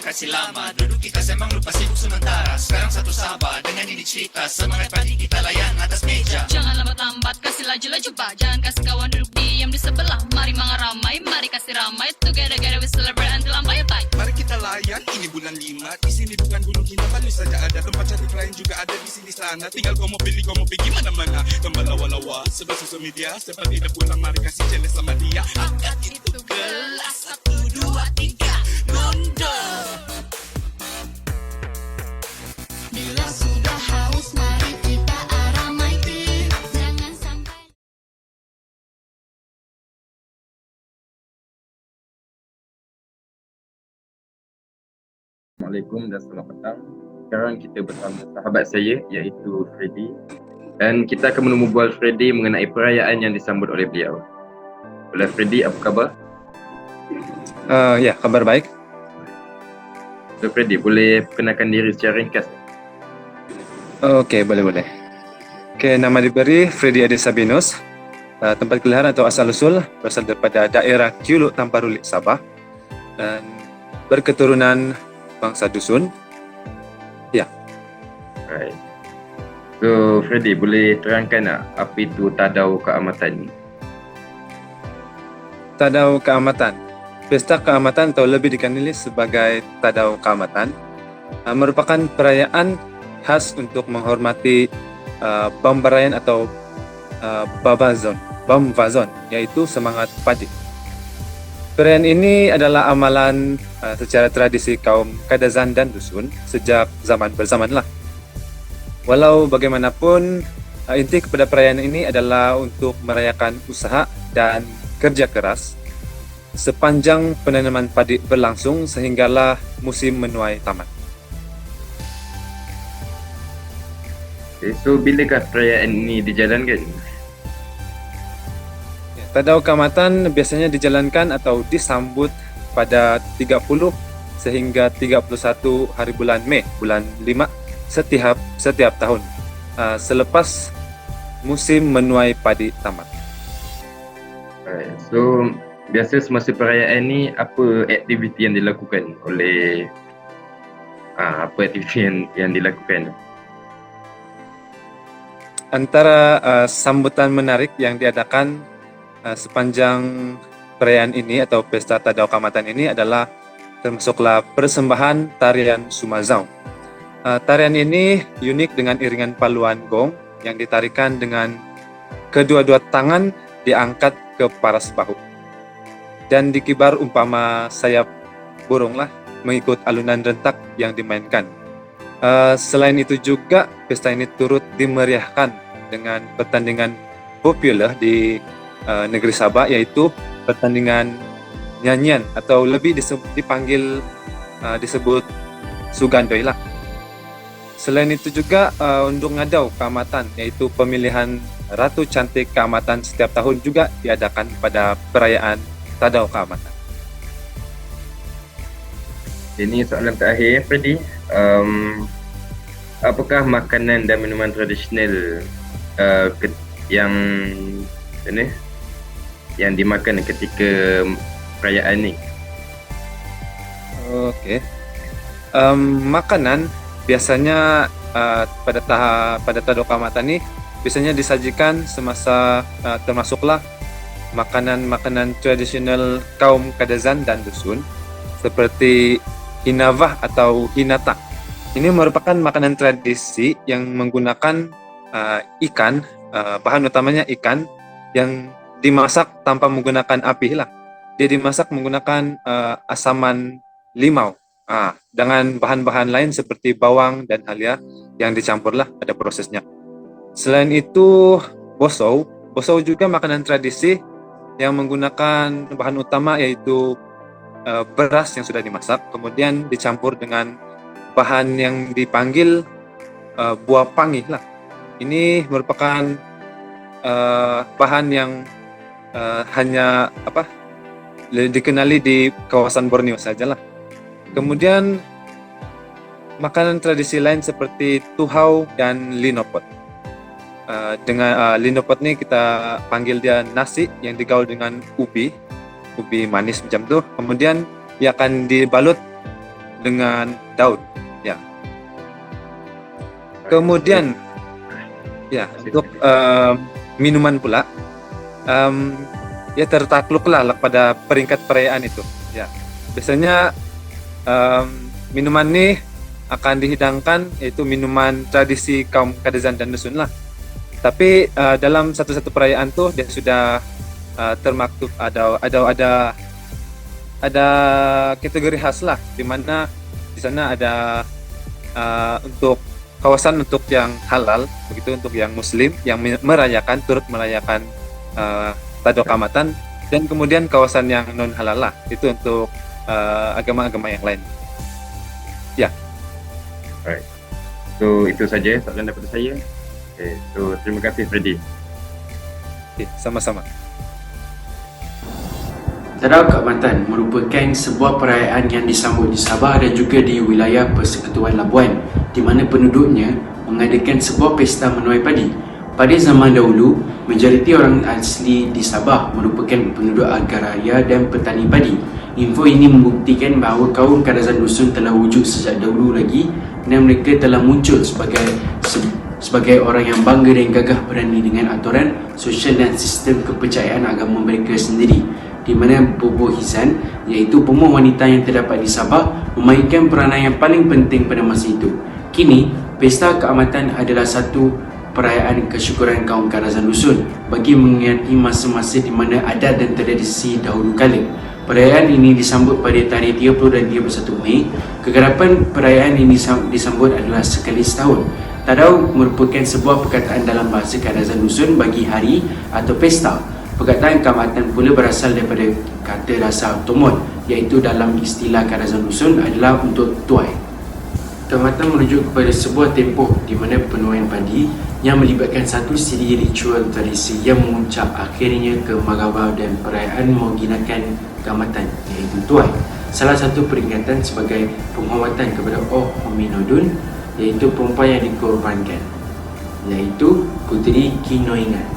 kasih lama. Dulu kita semang lupa sibuk sementara, sekarang satu sabar dengan ini cerita. Semangat pagi kita layan atas meja. Jangan lambat-lambat, kasih laju-laju pak. Jangan kasih kawan duduk diam di sebelah. Mari mengaramai, mari kasih ramai. Together we celebrate until ambai tai. Mari kita layan, ini bulan 5. Di sini bukan gunung Kinabalu saja ada, tempat cantik lain juga ada di sini sana. Tinggal kau mau pilih, kau mau pergi mana-mana. Kembali lawa-lawa, sebab sosial media. Sebab tidak pulang, mari kasih jelas sama dia. Angkat itu gelas, 1, 2, 3, gondo. Bila sudah haus, mari kita aramai. Jangan sampai. Assalamualaikum dan selamat petang. Sekarang kita bersama sahabat saya iaitu Freddy, dan kita akan menumbuh Freddy mengenai perayaan yang disambut oleh beliau. Oleh Freddy, apa khabar? Ya, kabar baik. So Freddy, boleh perkenalkan diri secara ringkas? Okey, boleh. Okey, nama diberi Freddy Ade Sabinus. Tempat kelahiran atau asal-usul berasal daripada daerah Kiuluk Tamparulik, Sabah, dan berketurunan bangsa dusun. Right. So Freddy, boleh terangkan tak apa itu Tadau Keamatan ni? Tadau Keamatan. Pesta Keamatan atau lebih dikenali sebagai Tadau Keamatan merupakan perayaan khas untuk menghormati Bambarayaan atau Bamvazon, iaitu semangat padi. Perayaan ini adalah amalan secara tradisi kaum Kadazan dan dusun sejak zaman berzaman lah. Walau bagaimanapun, inti kepada perayaan ini adalah untuk merayakan usaha dan kerja keras sepanjang penanaman padi berlangsung sehinggalah musim menuai tamat. Okay, so bilakah perayaan ini dijalankan? Tadau Keamatan biasanya dijalankan atau disambut pada 30 sehingga 31 hari bulan Mei, bulan 5 setiap tahun selepas musim menuai padi tamat. Right. So biasa semasa perayaan ni apa aktiviti yang dilakukan oleh yang dilakukan? Antara sambutan menarik yang diadakan sepanjang perayaan ini atau pesta Tadau Keamatan ini adalah termasuklah persembahan tarian Sumazau. Tarian ini unik dengan iringan paluan gong yang ditarikan dengan kedua-dua tangan diangkat ke paras bahu dan dikibar umpama sayap burung lah, mengikut alunan rentak yang dimainkan. Selain itu juga pesta ini turut dimeriahkan dengan pertandingan populer di negeri Sabah, yaitu pertandingan nyanyian atau lebih disebut Sugandoi lah. Selain itu juga untuk ngadau keamatan, yaitu pemilihan Ratu Cantik Keamatan setiap tahun juga diadakan pada perayaan Tadau Keamatan. Ini soalan terakhir, Freddy. Apakah makanan dan minuman tradisional yang dimakan ketika perayaan ni? Okey. Makanan biasanya pada Tadau Keamatan ni biasanya disajikan semasa termasuklah makanan tradisional kaum Kadazan dan dusun seperti hinavah atau hinata. Ini merupakan makanan tradisi yang menggunakan ikan, bahan utamanya ikan yang dimasak tanpa menggunakan api lah. Dia dimasak menggunakan asaman limau dengan bahan-bahan lain seperti bawang dan halia yang dicampurlah pada prosesnya. Selain itu, bosou juga makanan tradisi yang menggunakan bahan utama yaitu beras yang sudah dimasak, kemudian dicampur dengan bahan yang dipanggil buah pangi lah. Ini merupakan bahan yang hanya dikenali di kawasan Borneo sajalah. Kemudian makanan tradisi lain seperti tuhau dan linopot. Dengan linopot ni kita panggil dia nasi yang digaul dengan ubi manis macam tu. Kemudian ia akan dibalut dengan Daud. Ya. Kemudian ya untuk minuman pula ya tertakluklah pada peringkat perayaan itu. Ya. Biasanya minuman ini akan dihidangkan, yaitu minuman tradisi kaum Kadazan dan Dusun lah. Tapi dalam satu-satu perayaan tuh dia sudah termaktub ada kategori khas lah, di mana di sana ada untuk kawasan untuk yang halal, begitu untuk yang muslim yang merayakan, turut merayakan Tadau Kamatan, dan kemudian kawasan yang non halal lah, itu untuk agama-agama yang lain. Ya. Alright. So itu saja soalan daripada saya. Okay. So terima kasih Freddy. Okay, sama-sama. Tadau Kamatan merupakan sebuah perayaan yang disambut di Sabah dan juga di wilayah Persekutuan Labuan, di mana penduduknya mengadakan sebuah pesta menuai padi. Pada zaman dahulu, majoriti orang asli di Sabah merupakan penduduk agraria dan petani padi. Info ini membuktikan bahawa kaum Kadazan Dusun telah wujud sejak dahulu lagi, dan mereka telah muncul sebagai orang yang bangga dan gagah berani dengan aturan sosial dan sistem kepercayaan agama mereka sendiri, di mana Bobo Hizan, iaitu pemuh wanita yang terdapat di Sabah, memainkan peranan yang paling penting pada masa itu. Kini, Pesta Keamatan adalah satu perayaan kesyukuran kaum Kadazan Dusun bagi mengingati masa-masa di mana adat dan tradisi dahulu kala. Perayaan ini disambut pada tarikh 30 dan 31 Mei. Kegerapan perayaan ini disambut adalah sekali setahun. Tadau merupakan sebuah perkataan dalam bahasa Kadazan Dusun bagi hari atau pesta. Perkataan Keamatan pula berasal daripada kata dasar Tomon, iaitu dalam istilah Kadazan Dusun adalah untuk tuai. Keamatan merujuk kepada sebuah tempoh di mana penuaian padi yang melibatkan satu siri ritual tradisi yang mengucap akhirnya ke Magabau dan perayaan mengginakan Keamatan, iaitu tuai. Salah satu peringatan sebagai penghormatan kepada Oh Hominodun, iaitu perempuan yang dikorbankan, iaitu Puteri Kinoingan.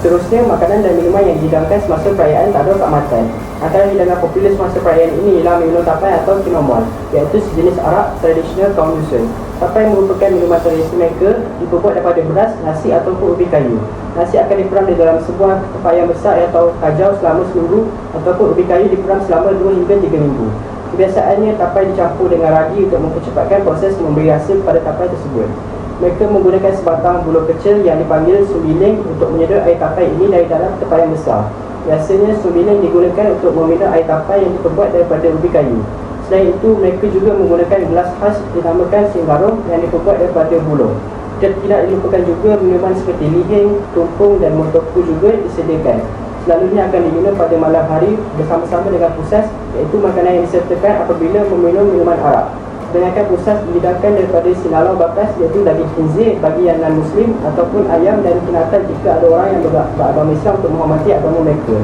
Seterusnya, makanan dan minuman yang dihidangkan semasa perayaan Tadau Keamatan. Antara hidangan popular semasa perayaan ini ialah minuman tapai atau kinomol, iaitu sejenis arak tradisional kaum Dusun. Tapai merupakan minuman tradisi mereka, dibuat daripada beras, nasi ataupun ubi kayu. Nasi akan diperam di dalam sebuah tempayan besar atau kajau selama seminggu, ataupun ubi kayu diperam selama 2 hingga 3 minggu. Kebiasaannya, tapai dicampur dengan ragi untuk mempercepatkan proses memberi rasa kepada tapai tersebut. Mereka menggunakan sebatang buluh kecil yang dipanggil sumbiling untuk menyedot air tapai ini dari dalam tempayan besar. Biasanya sumbiling digunakan untuk meminum air tapai yang diperbuat daripada ubi kayu. Selain itu, mereka juga menggunakan gelas khas dinamakan singgarum yang diperbuat daripada buluh. Tidak dilupakan juga minuman seperti lihing, tumpung dan motoku juga disediakan. Selalunya akan diminum pada malam hari bersama-sama dengan pusas, iaitu makanan yang disertakan apabila meminum minuman arak. Sedangkan pusas dihidangkan daripada sinalau bakas, iaitu daging khinzir bagi yang non-Muslim, ataupun ayam dan kinatan jika ada orang yang beragama Islam untuk menghormati agama mereka.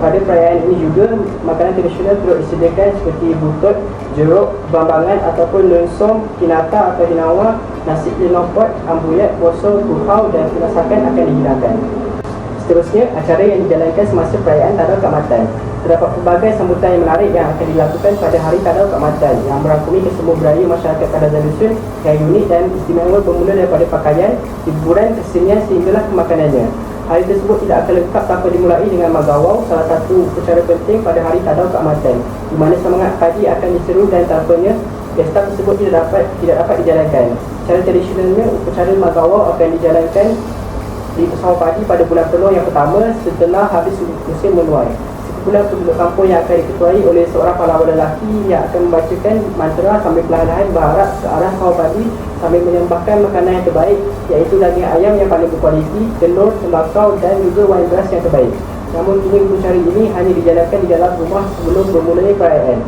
Pada perayaan ini juga, makanan tradisional turut disediakan seperti butut, jeruk, bambangan ataupun lensong, kinata atau hinawa, nasi linopot, ambuyat, bosol, kuhau dan penasakan akan dihidangkan. Seterusnya, acara yang dijalankan semasa perayaan Tadau Keamatan. Terdapat pelbagai sambutan yang menarik yang akan dilakukan pada hari Tadau Keamatan yang merangkumi kesemua budaya masyarakat Kadazan Dusun yang unik dan istimewa, bermula daripada pakaian, hiburan, kesenian sehinggalah kemakanannya. Hari tersebut tidak akan lengkap tanpa dimulai dengan Magawau, salah satu upacara penting pada hari Tadau Keamatan, di mana semangat padi akan diseru dan tanpanya pesta tersebut tidak dapat dijalankan. Secara tradisionalnya, upacara Magawau akan dijalankan di pesawat padi pada bulan Penuh yang pertama setelah habis musim menuai. Sekumpulan penduduk kampung yang akan diketuai oleh seorang pahlawan lelaki yang akan membacakan mantra sambil perlahan-lahan berharap ke arah sawah padi sambil menyembahkan makanan yang terbaik, iaitu daging ayam yang paling berkualiti, telur, tembakau dan juga wain beras yang terbaik. Namun kini upacara ini hanya dijalankan di dalam rumah sebelum bermulanya perayaan.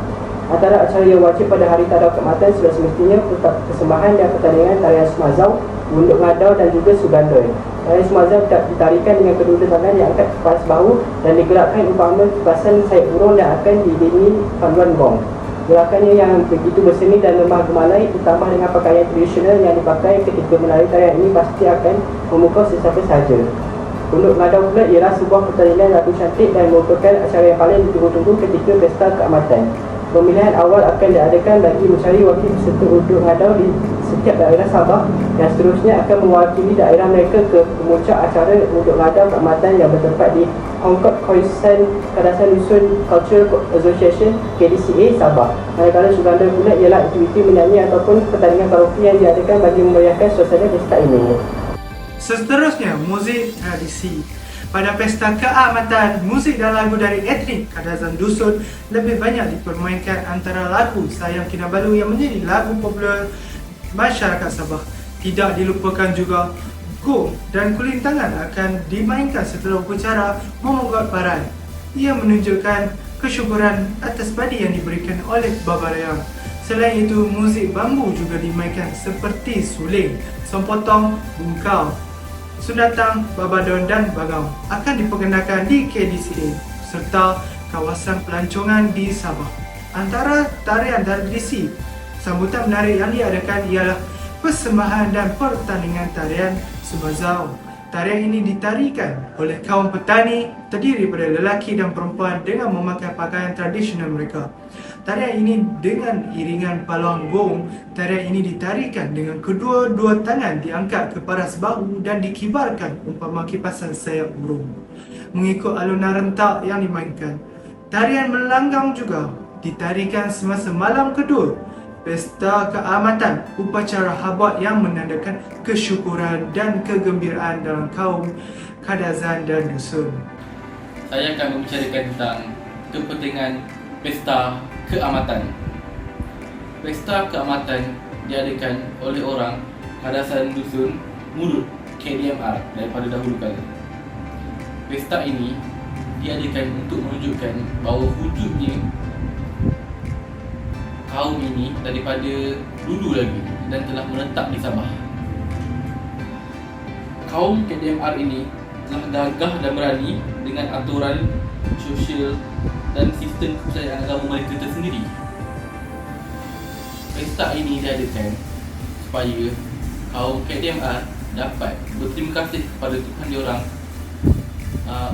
Antara acara yang wajib pada hari Tadau Keamatan sudah semestinya persembahan dan pertandingan tarian Sumazau, Unduk Ngadau dan juga Sugandoi. Tarian Sumazau ditarikan dengan kedua tangan yang angkat ke atas bahu dan digerakkan umpama kipasan sayap burung dan akan diiringi panduan gong. Gerakannya yang begitu berseni dan lemah gemalai ditambah dengan pakaian tradisional yang dipakai ketika menari tarian ini pasti akan memukau sesiapa sahaja. Unduk Ngadau pula ialah sebuah pertandingan ratu cantik dan merupakan acara yang paling ditunggu-tunggu ketika Pesta Keamatan. Pemilihan awal akan diadakan bagi mencari wakil peserta undur ngadau di setiap daerah Sabah yang seterusnya akan mewakili daerah mereka ke pemuncak acara undur ngadau keamatan yang bertempat di Hong Kong Khoisan Kadasan Dusun Cultural Association KDCA Sabah. Manakala Suganda pula ialah aktiviti menyanyi ataupun pertandingan karaoke yang diadakan bagi memeriahkan suasana pesta ini. Seterusnya, muzik tradisi. Pada pesta keamatan, musik dan lagu dari etnik Kadazan Dusun lebih banyak dipermainkan antara lagu Sayang Kinabalu yang menjadi lagu popular masyarakat Sabah. Tidak dilupakan juga gong dan kulintangan akan dimainkan setelah upacara memogot parai. Ia menunjukkan kesyukuran atas padi yang diberikan oleh Baba Rayang. Selain itu, muzik bambu juga dimainkan seperti suling, sompotong, bungkau, sundatang, babadon dan bagau akan diperkenalkan di KDCA serta kawasan pelancongan di Sabah. Antara tarian tradisi sambutan menarik yang diadakan ialah persembahan dan pertandingan tarian Subazau. Tarian ini ditarikan oleh kaum petani terdiri pada lelaki dan perempuan dengan memakai pakaian tradisional mereka. Tarian ini dengan iringan paluang gong. Tarian ini ditarikan dengan kedua-dua tangan diangkat ke paras bahu dan dikibarkan umpama kipasan sayap burung mengikut alunan rentak yang dimainkan. Tarian melanggang juga ditarikan semasa malam kedua pesta keamatan, upacara habat yang menandakan kesyukuran dan kegembiraan dalam kaum Kadazan dan Dusun. Saya akan membicarakan tentang kepentingan pesta keamatan. Pesta keamatan diadakan oleh orang Kadazan Dusun Murut KDMR daripada dahulu kala. Pesta ini diadakan untuk menunjukkan bahawa wujudnya kaum ini daripada dulu lagi dan telah menetap di Sabah. Kaum KDMR ini telah gagah dan berani dengan aturan sosial dan sistem kepercayaan agama mereka tersendiri. Pesta ini diadakan supaya kaum KDMR dapat berterima kasih kepada Tuhan diorang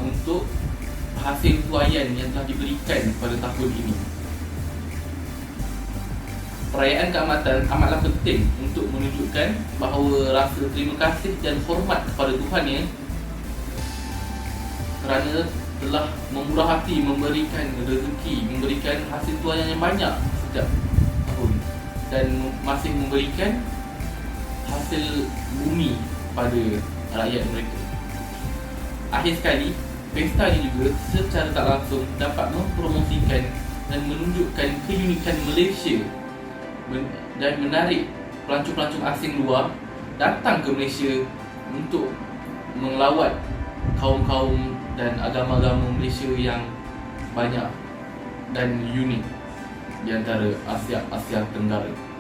untuk hasil tuaian yang telah diberikan pada tahun ini. Perayaan keamatan amatlah penting untuk menunjukkan bahawa rasa terima kasih dan hormat kepada Tuhannya kerana telah memurah hati memberikan rezeki, memberikan hasil tuaian yang banyak setiap tahun dan masih memberikan hasil bumi pada rakyat mereka. Akhir sekali, pesta ini juga secara tak langsung dapat mempromosikan dan menunjukkan keunikan Malaysia dan menarik pelancong-pelancong asing luar datang ke Malaysia untuk mengelawat kaum-kaum dan agama-agama Malaysia yang banyak dan unik di antara Asia Tenggara.